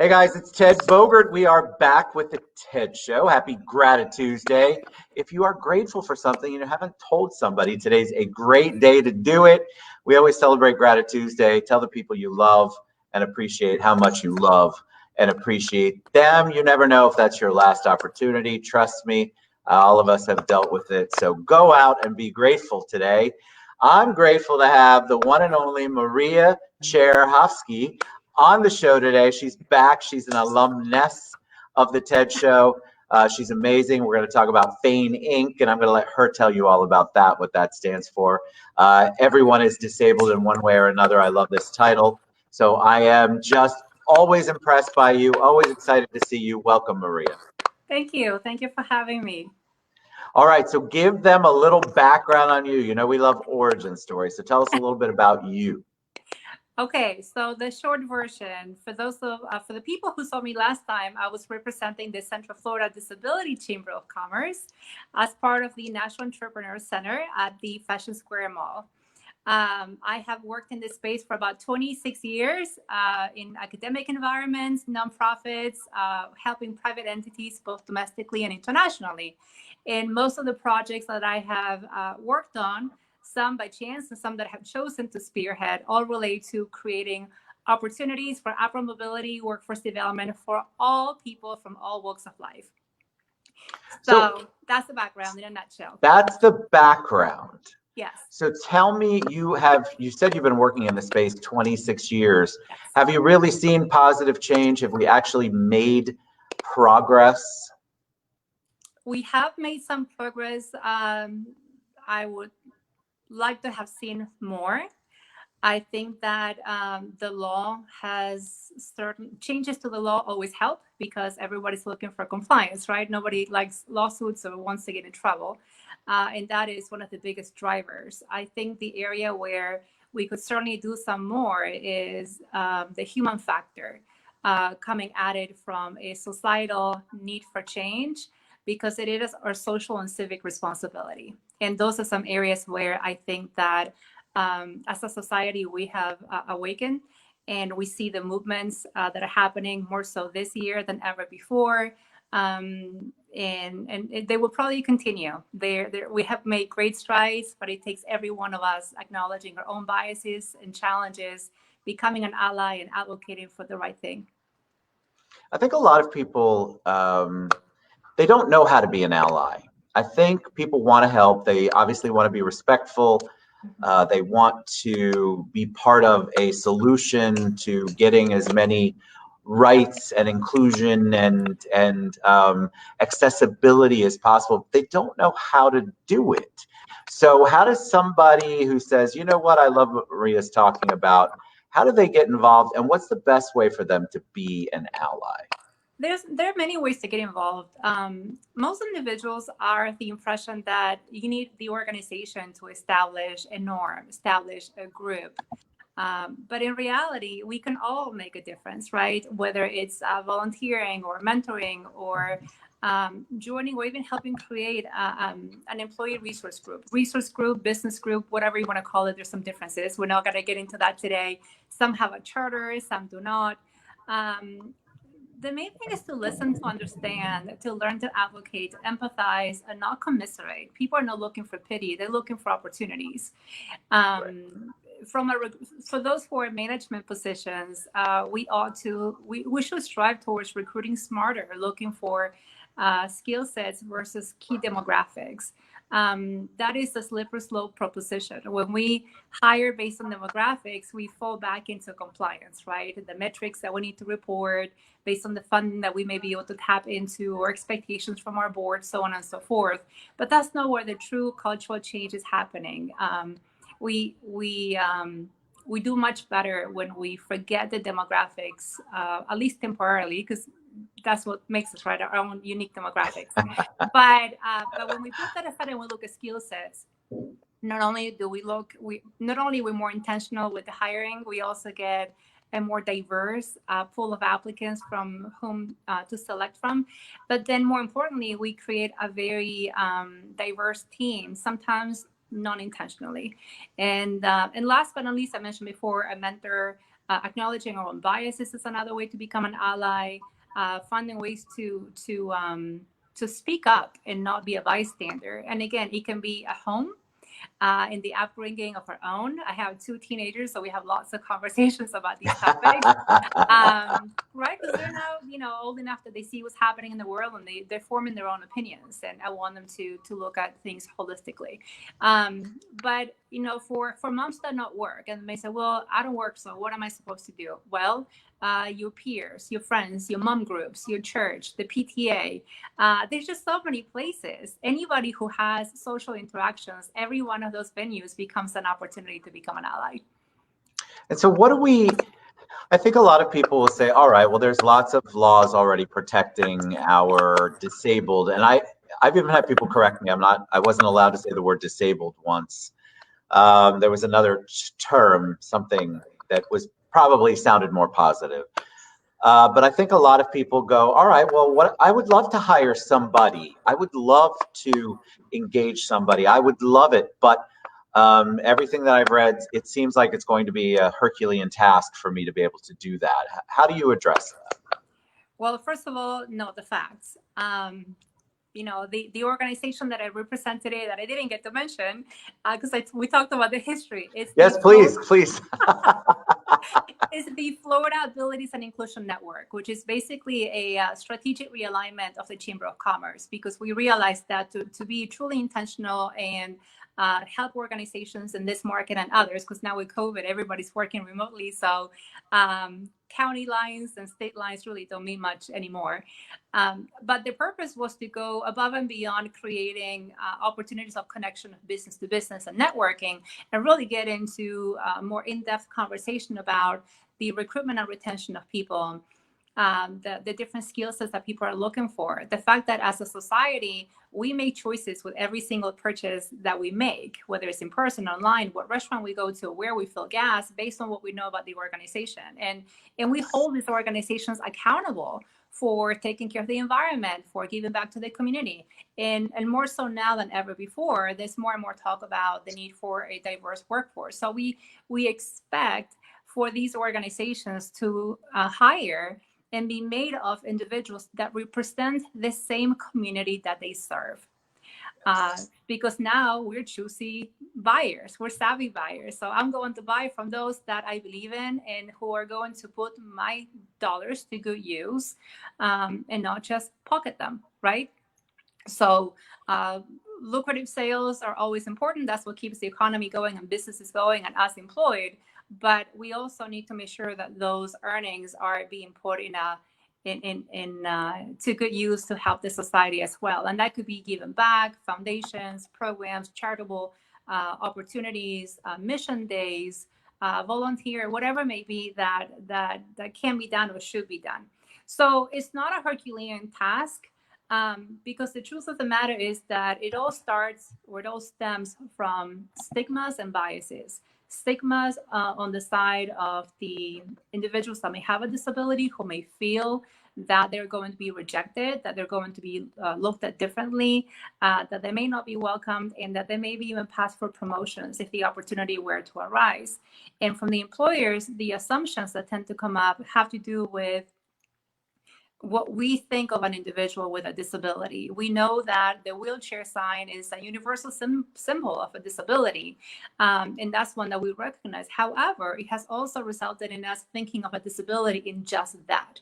Hey guys, it's Ted Bogert. We are back with the TED Show. Happy Gratitude Tuesday. If you are grateful for something and you haven't told somebody, today's a great day to do it. We always celebrate Gratitude Tuesday. Tell the people you love and appreciate how much you love and appreciate them. You never know if that's your last opportunity. Trust me, all of us have dealt with it. So go out and be grateful today. I'm grateful to have the one and only Maria Cherjovsky on the show today. She's back. She's an alumnus of the TED Show. She's amazing. We're going to talk about F.A.I.N, Inc., and I'm going to let her tell you all about that, what that stands for. Everyone is disabled in one way or another. I love this title. So I am just always impressed by you, always excited to see you. Welcome, Maria. Thank you. Thank you for having me. All right, so give them a little background on you. You know we love origin stories, so tell us a little bit about you. Okay, so the short version for for the people who saw me last time, I was representing the Central Florida Disability Chamber of Commerce as part of the National Entrepreneur Center at the Fashion Square Mall. I have worked in this space for about 26 years in academic environments, nonprofits, helping private entities both domestically and internationally. And most of the projects that I have worked on, some by chance and some that I have chosen to spearhead, all relate to creating opportunities for upward mobility, workforce development for all people from all walks of life. So that's the background in a nutshell. That's the background. Yes. So tell me, you said you've been working in the space 26 years. Yes. Have you really seen positive change? Have we actually made progress? We have made some progress. I would like to have seen more. I think that the law has certain changes to the law always help because everybody's looking for compliance, right? Nobody likes lawsuits or wants to get in trouble. And that is one of the biggest drivers. I think the area where we could certainly do some more is the human factor coming at it from a societal need for change, because it is our social and civic responsibility. And those are some areas where I think that as a society, we have awakened, and we see the movements that are happening more so this year than ever before. And they will probably continue. We have made great strides, but it takes every one of us acknowledging our own biases and challenges, becoming an ally and advocating for the right thing. I think a lot of people, they don't know how to be an ally. I think people want to help. They obviously want to be respectful. They want to be part of a solution to getting as many rights and inclusion and accessibility as possible. They don't know how to do it. So how does somebody who says, you know what, I love what Maria's talking about, how do they get involved, and what's the best way for them to be an ally? There are many ways to get involved. Most individuals are the impression that you need the organization to establish a norm, establish a group. But in reality, we can all make a difference, right? Whether it's volunteering or mentoring or joining or even helping create an employee resource group, business group, whatever you want to call it. There's some differences. We're not going to get into that today. Some have a charter, some do not. The main thing is to listen, to understand, to learn to advocate, to empathize, and not commiserate. People are not looking for pity; they're looking for opportunities. For those who are in management positions, we should strive towards recruiting smarter, looking for skill sets versus key demographics. That is a slippery slope proposition. When we hire based on demographics, we fall back into compliance, right? The metrics that we need to report based on the funding that we may be able to tap into, or expectations from our board, so on and so forth. But that's not where the true cultural change is happening. We do much better when we forget the demographics, at least temporarily, because that's what makes us, right, our own unique demographics. But when we put that aside and we look at skill sets, not only we're more intentional with the hiring, we also get a more diverse pool of applicants from whom to select from. But then more importantly, we create a very diverse team, sometimes non-intentionally. And last but not least, I mentioned before, a mentor Acknowledging our own biases is another way to become an ally. Finding ways to speak up and not be a bystander. And again, it can be at home, in the upbringing of our own. I have 2 teenagers, so we have lots of conversations about these topics. Right, because they're now, old enough that they see what's happening in the world, and they're forming their own opinions, and I want them to look at things holistically. But for moms that not work, and they say, well, I don't work, so what am I supposed to do? Well, your peers, your friends, your mom groups, your church, the PTA. There's just so many places. Anybody who has social interactions, every one of those venues becomes an opportunity to become an ally. And so I think a lot of people will say, all right, well, there's lots of laws already protecting our disabled. And I've even had people correct me. I wasn't allowed to say the word disabled once. There was another term, something that was probably sounded more positive. But I think a lot of people go, all right, well, I would love to hire somebody. I would love to engage somebody. I would love it. But everything that I've read, it seems like it's going to be a Herculean task for me to be able to do that. How do you address that? Well, first of all, know the facts. The organization that I represent today that I didn't get to mention, because we talked about the history. Yes, please. Is the Florida Abilities and Inclusion Network, which is basically a strategic realignment of the Chamber of Commerce, because we realized that to be truly intentional and help organizations in this market and others, because now with COVID, everybody's working remotely. So county lines and state lines really don't mean much anymore. But the purpose was to go above and beyond creating opportunities of connection of business to business and networking, and really get into more in-depth conversation about the recruitment and retention of people, the different skill sets that people are looking for. The fact that as a society, we make choices with every single purchase that we make, whether it's in person, online, what restaurant we go to, where we fill gas, based on what we know about the organization. And we hold these organizations accountable for taking care of the environment, for giving back to the community. And more so now than ever before, there's more and more talk about the need for a diverse workforce. So we expect for these organizations to hire and be made of individuals that represent the same community that they serve. Because now we're choosy buyers, we're savvy buyers. So I'm going to buy from those that I believe in and who are going to put my dollars to good use, and not just pocket them, right? So lucrative sales are always important. That's what keeps the economy going and businesses going and us employed. But we also need to make sure that those earnings are being put to good use to help the society as well. And that could be given back, foundations, programs, charitable opportunities, mission days, volunteer, whatever it may be that can be done or should be done. So it's not a Herculean task. Because the truth of the matter is that it all stems from stigmas and biases. Stigmas on the side of the individuals that may have a disability, who may feel that they're going to be rejected, that they're going to be looked at differently, that they may not be welcomed, and that they may be even passed for promotions if the opportunity were to arise. And from the employers, the assumptions that tend to come up have to do with what we think of an individual with a disability. We know that the wheelchair sign is a universal symbol of a disability, and that's one that we recognize. However, it has also resulted in us thinking of a disability in just that.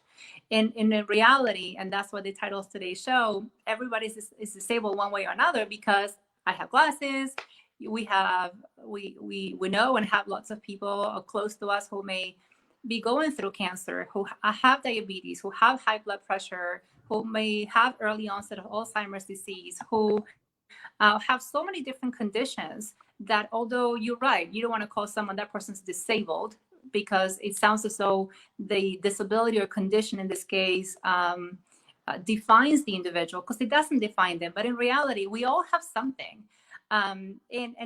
In reality, and that's what the title of today's show, everybody is disabled one way or another, because I have glasses. We know and have lots of people close to us who may be going through cancer, who have diabetes, who have high blood pressure, who may have early onset of Alzheimer's disease, who have so many different conditions that, although you're right, you don't want to call someone that person's disabled, because it sounds as though the disability or condition in this case defines the individual, because it doesn't define them. But in reality, we all have something. And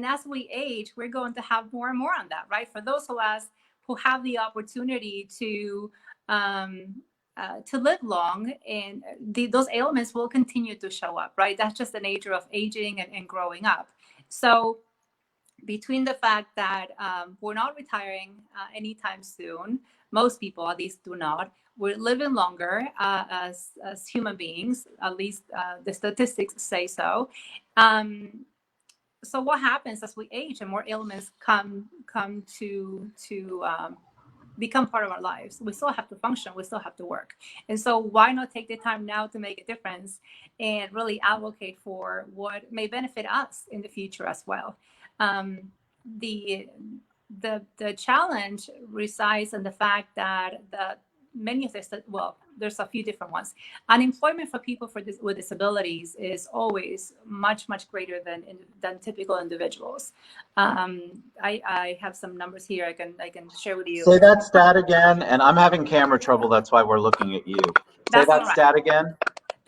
as we age, we're going to have more and more on that, right? For those of us who have the opportunity to live long, and those ailments will continue to show up, right? That's just the nature of aging and growing up. So between the fact that we're not retiring anytime soon, most people at least do not. We're living longer as human beings, at least the statistics say so. So what happens as we age and more ailments come to become part of our lives? We still have to function, we still have to work. And so why not take the time now to make a difference and really advocate for what may benefit us in the future as well? The challenge resides in the fact that many of this, well, there's a few different ones. Unemployment for people with disabilities is always much greater than typical individuals. I have some numbers here I can share with you. Say that stat again, and I'm having camera trouble. That's why we're looking at you. Say that stat again.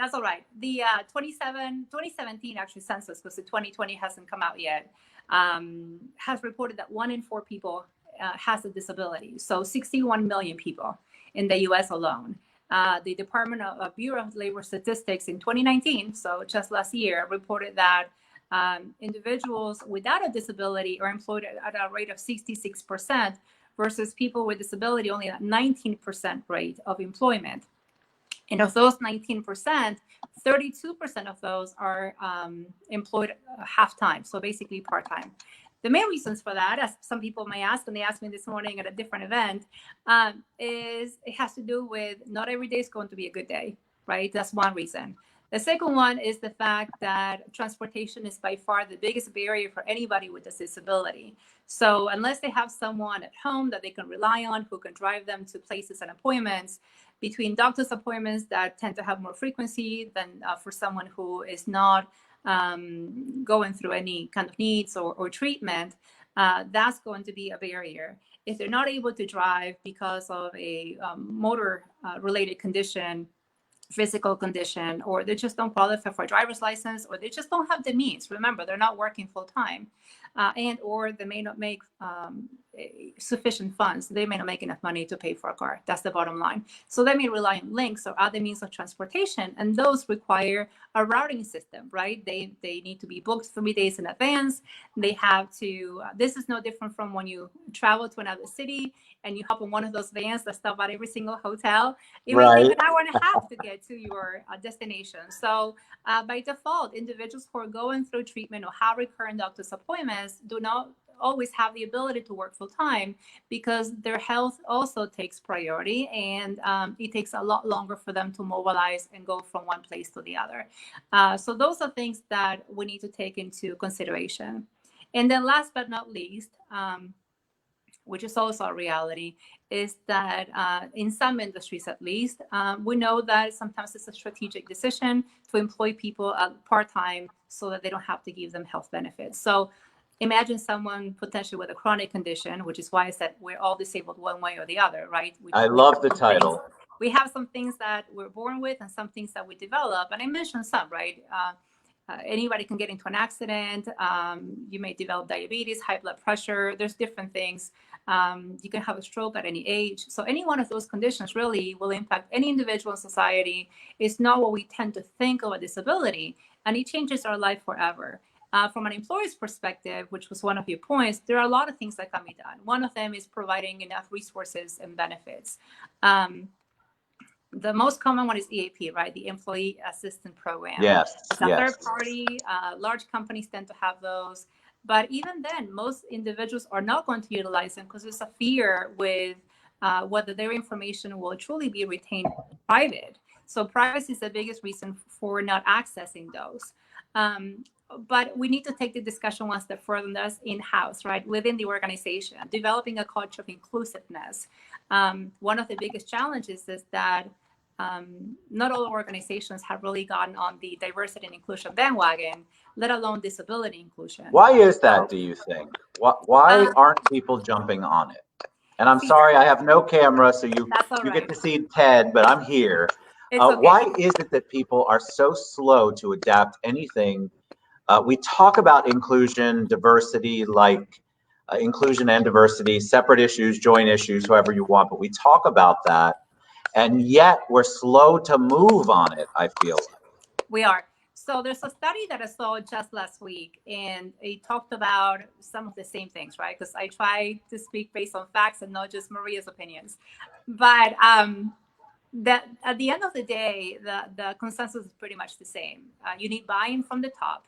That's all right. The 2017 actually census, because the 2020 hasn't come out yet, has reported that 1 in 4 people has a disability. So 61 million people in the U.S. alone. The Department of Bureau of Labor Statistics in 2019, so just last year, reported that individuals without a disability are employed at a rate of 66% versus people with disability only at 19% rate of employment. And of those 19%, 32% of those are employed half-time, so basically part-time. The main reasons for that, as some people may ask, and they asked me this morning at a different event, is it has to do with not every day is going to be a good day, right? That's one reason. The second one is the fact that transportation is by far the biggest barrier for anybody with a disability. So unless they have someone at home that they can rely on who can drive them to places and appointments, between doctor's appointments that tend to have more frequency than for someone who is not going through any kind of needs or treatment, that's going to be a barrier. If they're not able to drive because of a motor related condition, physical condition, or they just don't qualify for a driver's license, or they just don't have the means. Remember, they're not working full time, and or they may not make sufficient funds. They may not make enough money to pay for a car. That's the bottom line. So they may rely on links or other means of transportation, and those require a routing system, right? They need to be booked 3 days in advance. They have to, this is no different from when you travel to another city and you hop on one of those vans that stop at every single hotel. It may take an hour and a half to get to your destination. So by default, individuals who are going through treatment or have recurrent doctor's appointments do not always have the ability to work full time because their health also takes priority, and it takes a lot longer for them to mobilize and go from one place to the other. So those are things that we need to take into consideration. And then last but not least, which is also a reality, is that in some industries at least, we know that sometimes it's a strategic decision to employ people part-time so that they don't have to give them health benefits. So imagine someone potentially with a chronic condition, which is why I said we're all disabled one way or the other, right? I love the title. We have some things that we're born with and some things that we develop. And I mentioned some, right? Anybody can get into an accident. You may develop diabetes, high blood pressure. There's different things. You can have a stroke at any age. So any one of those conditions really will impact any individual in society. It's not what we tend to think of a disability, and it changes our life forever. From an employer's perspective, which was one of your points, there are a lot of things that can be done. One of them is providing enough resources and benefits. The most common one is EAP, right? The Employee Assistance Program. Yes. It's a third party. Large companies tend to have those. But even then, most individuals are not going to utilize them because there's a fear with whether their information will truly be retained private. So privacy is the biggest reason for not accessing those. But we need to take the discussion one step further than us in-house, right? Within the organization, developing a culture of inclusiveness. One of the biggest challenges is that not all organizations have really gotten on the diversity and inclusion bandwagon, let alone disability inclusion. Why is that, do you think? Why aren't people jumping on it? And I'm sorry, I have no camera, so you get to see Ted, but I'm here. Okay. Why is it that people are so slow to adapt anything? We talk about inclusion, diversity, like inclusion and diversity, separate issues, joint issues, however you want, but we talk about that, and yet we're slow to move on it, I feel like. We are. So there's a study that I saw just last week, and it talked about some of the same things, right? Because I try to speak based on facts and not just Maria's opinions. But that at the end of the day, the consensus is pretty much the same. You need buy-in from the top.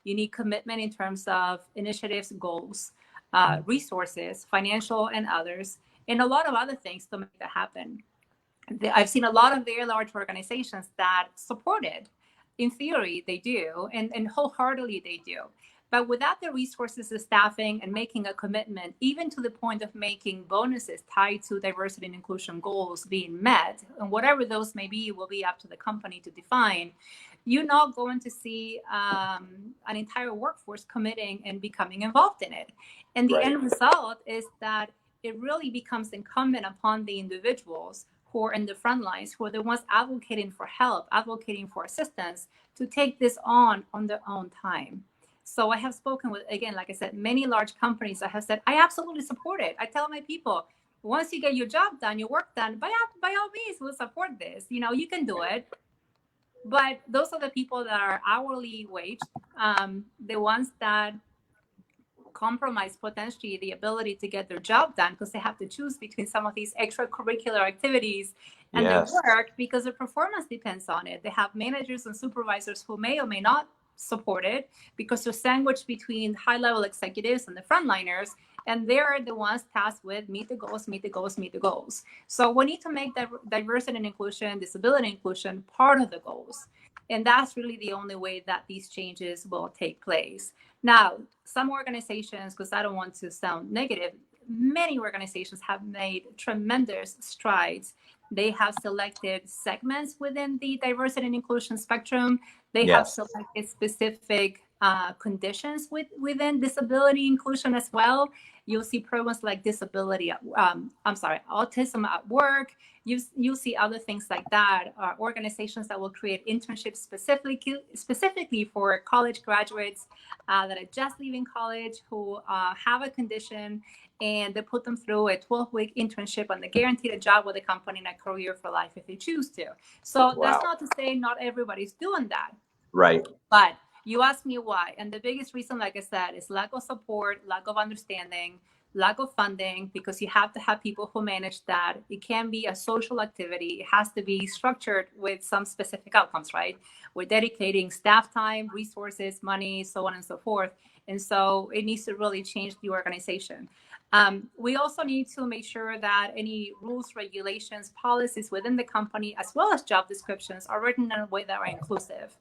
You need commitment in terms of initiatives, goals, resources, financial and others, and a lot of other things to make that happen. I've seen a lot of very large organizations that support it. In theory, they do, and wholeheartedly they do. But without the resources, the staffing, and making a commitment, even to the point of making bonuses tied to diversity and inclusion goals being met, and whatever those may be, will be up to the company to define, you're not going to see an entire workforce committing and becoming involved in it. And the end result is that it really becomes incumbent upon the individuals who are in the front lines, who are the ones advocating for help, advocating for assistance, to take this on their own time. So I have spoken with, again, like I said, many large companies that have said, I absolutely support it. I tell my people, once you get your job done, your work done, by all means, we'll support this. You know, you can do it. But those are the people that are hourly waged, the ones that compromise potentially the ability to get their job done because they have to choose between some of these extracurricular activities and their work because their performance depends on it. They have managers and supervisors who may or may not support it because they're sandwiched between high-level executives and the frontliners, and they're the ones tasked with meet the goals, meet the goals, meet the goals. So we need to make diversity and inclusion, disability inclusion part of the goals. And that's really the only way that these changes will take place. Now, some organizations, because I don't want to sound negative, many organizations have made tremendous strides. They have selected segments within the diversity and inclusion spectrum. They have selected specific conditions within disability inclusion as well. You'll see programs like autism at work. You see other things like that, organizations that will create internships specifically for college graduates that are just leaving college who have a condition, and they put them through a 12-week internship and they guaranteed a job with the company and a career for life if they choose to. So that's not to say not everybody's doing that. Right. But you asked me why. And the biggest reason, like I said, is lack of support, lack of understanding, lack of funding, because you have to have people who manage that. It can be a social activity. It has to be structured with some specific outcomes, right? We're dedicating staff time, resources, money, so on and so forth. And so it needs to really change the organization. We also need to make sure that any rules, regulations, policies within the company, as well as job descriptions, are written in a way that are inclusive.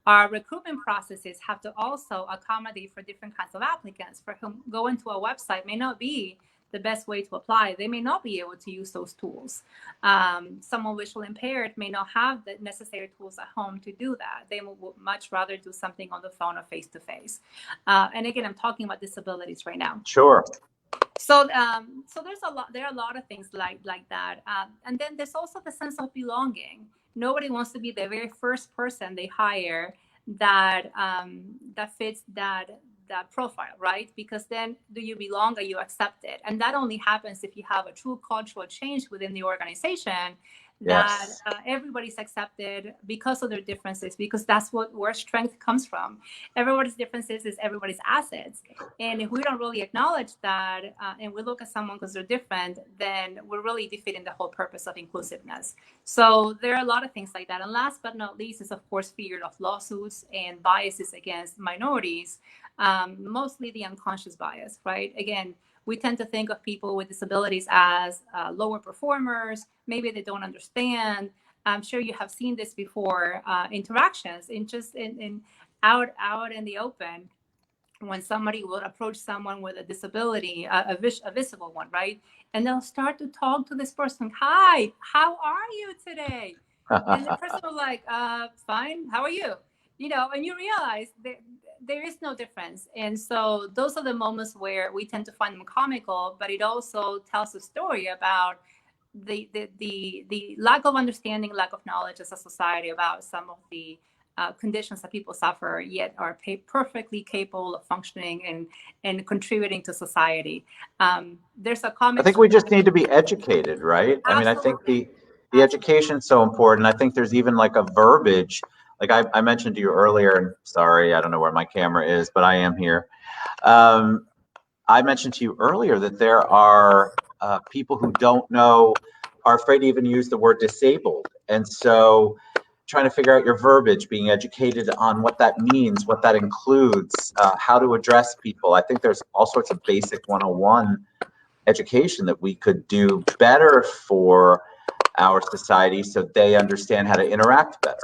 Our recruitment processes have to also accommodate for different kinds of applicants for whom going to a website may not be the best way to apply. They may not be able to use those tools. Someone visually impaired may not have the necessary tools at home to do that. They would much rather do something on the phone or face-to-face. And again, I'm talking about disabilities right now. Sure. So there's a lot. There are a lot of things like that. And then there's also the sense of belonging. Nobody wants to be the very first person they hire that fits that profile, right? Because then, do you belong? Are you accepted? And that only happens if you have a true cultural change within the organization, that everybody's accepted because of their differences, because that's where strength comes from. Everybody's differences is everybody's assets. And if we don't really acknowledge that, and we look at someone because they're different, then we're really defeating the whole purpose of inclusiveness. So there are a lot of things like that. And last but not least is, of course, fear of lawsuits and biases against minorities, mostly the unconscious bias, right? Again, we tend to think of people with disabilities as lower performers. Maybe they don't understand. I'm sure you have seen this before, interactions in out in the open, when somebody will approach someone with a disability, a visible one, right? And they'll start to talk to this person. Hi, how are you today? And the person will like, fine, how are you? You know, and you realize that there is no difference. And so those are the moments where we tend to find them comical, but it also tells a story about the lack of understanding, lack of knowledge as a society about some of the conditions that people suffer, yet are perfectly capable of functioning and contributing to society. There's a comic. I think we just need to be educated, right? Absolutely. I mean, I think the education is so important. I think there's even like a verbiage like I mentioned to you earlier, and sorry, I don't know where my camera is, but I am here. Um, I mentioned to you earlier that there are people who don't know, are afraid to even use the word disabled. And so trying to figure out your verbiage, being educated on what that means, what that includes, how to address people. I think there's all sorts of basic 101 education that we could do better for our society so they understand how to interact better.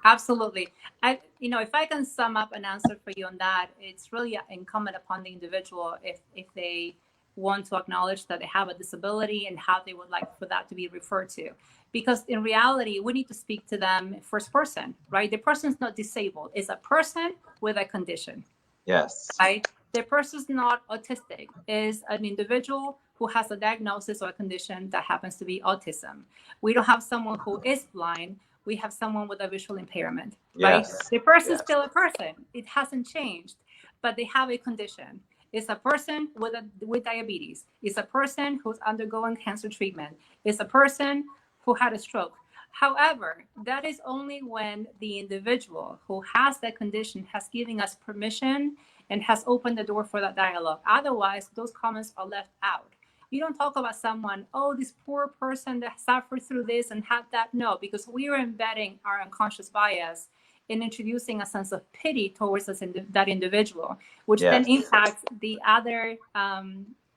Absolutely. If I can sum up an answer for you on that, it's really incumbent upon the individual if they want to acknowledge that they have a disability and how they would like for that to be referred to. Because in reality, we need to speak to them first person, right? The person's not disabled. It's a person with a condition. Yes. Right? The person's not autistic. Is an individual who has a diagnosis or a condition that happens to be autism. We don't have someone who is blind. We have someone with a visual impairment, right? Yes. The person's still a person. It hasn't changed, but they have a condition. It's a person with diabetes. It's a person who's undergoing cancer treatment. It's a person who had a stroke. However, that is only when the individual who has that condition has given us permission and has opened the door for that dialogue. Otherwise, those comments are left out. You don't talk about someone, oh, this poor person that suffered through this and had that. No, because we are embedding our unconscious bias in introducing a sense of pity towards that individual, which then impacts the other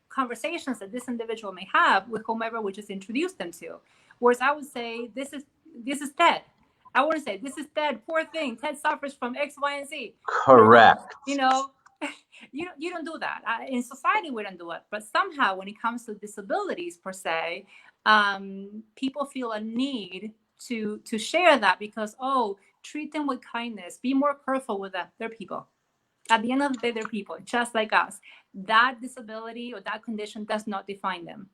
conversations that this individual may have with whomever we just introduced them to. Whereas I would say, this is Ted. I wouldn't say, this is Ted, poor thing. Ted suffers from X, Y, and Z. Correct. No, you don't do that. In society, we don't do it. But somehow, when it comes to disabilities per se, people feel a need to share that because, treat them with kindness. Be more careful with them. They're people. At the end of the day, they're people, just like us. That disability or that condition does not define them.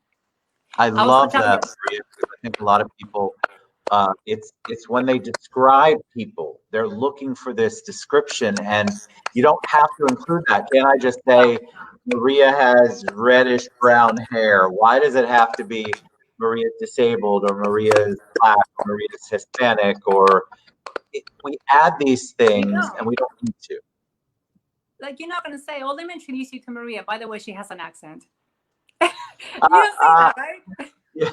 I love that. I think a lot of people, it's when they describe people, they're looking for this description, and you don't have to include that. Can I just say, Maria has reddish brown hair? Why does it have to be Maria's disabled or Maria's Black or Maria's Hispanic? Or we add these things and we don't need to. Like, you're not going to say, oh, let me introduce you to Maria. By the way, she has an accent. You don't say that, right? Yeah.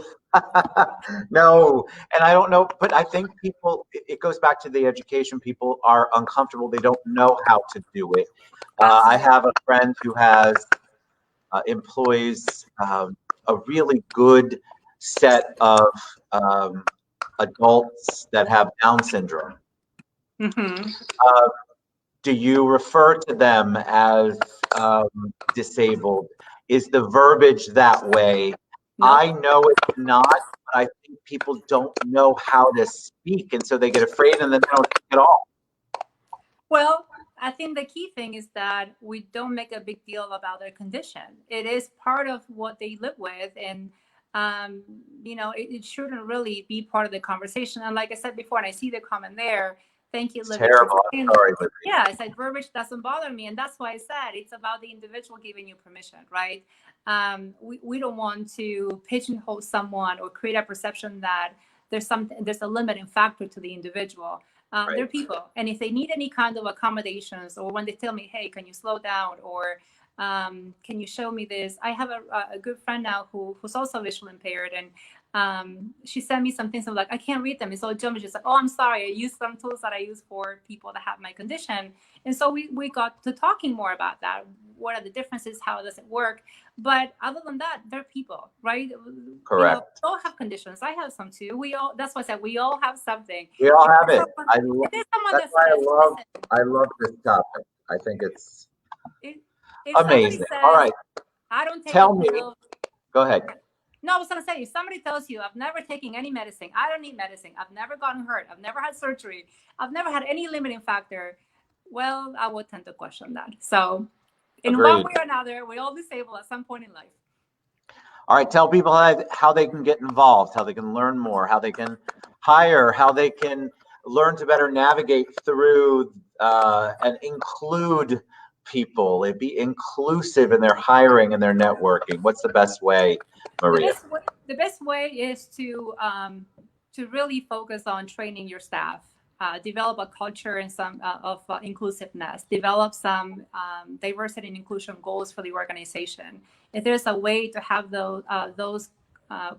No, and I don't know, but I think people, it goes back to the education. People are uncomfortable. They don't know how to do it. I have a friend who has employs a really good set of adults that have Down syndrome. Mm-hmm. Do you refer to them as disabled? Is the verbiage that way? Nope. I know it's not, but I think people don't know how to speak, and so they get afraid and then they don't speak at all. Well, I think the key thing is that we don't make a big deal about their condition. It is part of what they live with, and it shouldn't really be part of the conversation. And like I said before, and I see the comment there, thank you, Libby. Terrible. I'm sorry, Libby. Yeah, I said verbiage doesn't bother me, and that's why I said it's about the individual giving you permission, right? We don't want to pigeonhole someone or create a perception that there's a limiting factor to the individual. Right. They're people, and if they need any kind of accommodations, or when they tell me, hey, can you slow down, or can you show me this? I have a good friend now who's also visually impaired, and she sent me some things. I'm like, I can't read them. It's all jumbled. She's like, oh, I'm sorry. I use some tools that I use for people that have my condition. And so we got to talking more about that. What are the differences? How does it work? But other than that, they're people, right? Correct. We all have conditions. I have some too. That's why I said we all have something. We all have it. That's why I love this topic. I think it's amazing. All right. I don't take Tell me. Go ahead. No, I was going to say, if somebody tells you, I've never taken any medicine, I don't need medicine, I've never gotten hurt, I've never had surgery, I've never had any limiting factor, well, I would tend to question that. So in one way or another, we're all disabled at some point in life. All right, tell people how they can get involved, how they can learn more, how they can hire, how they can learn to better navigate through and include people, and be inclusive in their hiring and their networking. What's the best way, Maria? The best way is to really focus on training your staff. develop a culture and some of inclusiveness, develop some diversity and inclusion goals for the organization. If there's a way to have those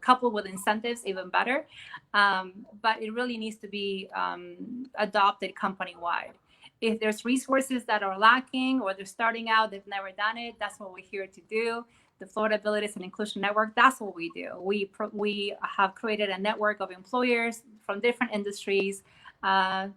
coupled with incentives, even better. But it really needs to be adopted company-wide. If there's resources that are lacking or they're starting out, they've never done it, that's what we're here to do. The Florida Abilities and Inclusion Network, that's what we do. We have created a network of employers from different industries,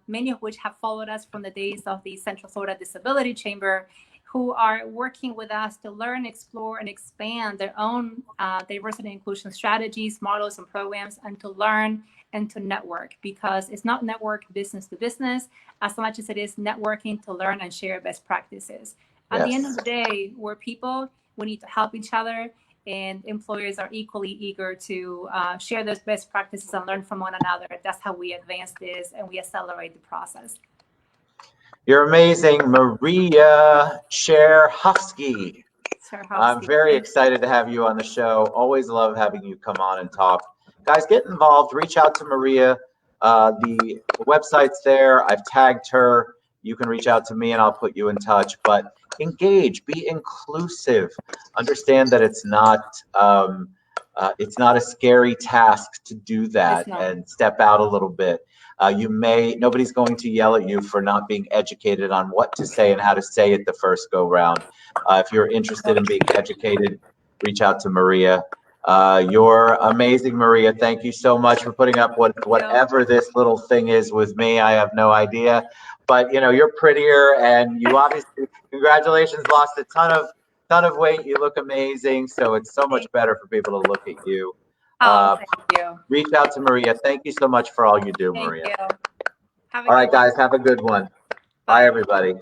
many of which have followed us from the days of the Central Florida Disability Chamber, who are working with us to learn, explore, and expand their own diversity and inclusion strategies, models, and programs, and to learn and to network, because it's not network business to business as much as it is networking to learn and share best practices. At the end of the day, we're people, we need to help each other, and employers are equally eager to share those best practices and learn from one another. That's how we advance this and we accelerate the process. You're amazing, Maria Cherjovsky. I'm very excited to have you on the show. Always love having you come on and talk. Guys, get involved. Reach out to Maria. The website's there. I've tagged her. You can reach out to me and I'll put you in touch. But engage, be inclusive. Understand that it's not a scary task to do that and step out a little bit. Nobody's going to yell at you for not being educated on what to say and how to say it the first go round. If you're interested in being educated, reach out to Maria. You're amazing, Maria. Thank you so much for putting up whatever this little thing is with me. I have no idea, but you know, you're prettier, and you obviously, congratulations, lost a ton of weight. You look amazing. So it's so much better for people to look at you. Thank you. Reach out to Maria. Thank you so much for all you do, Maria. Thank you. All right, guys, have a good one. Bye everybody.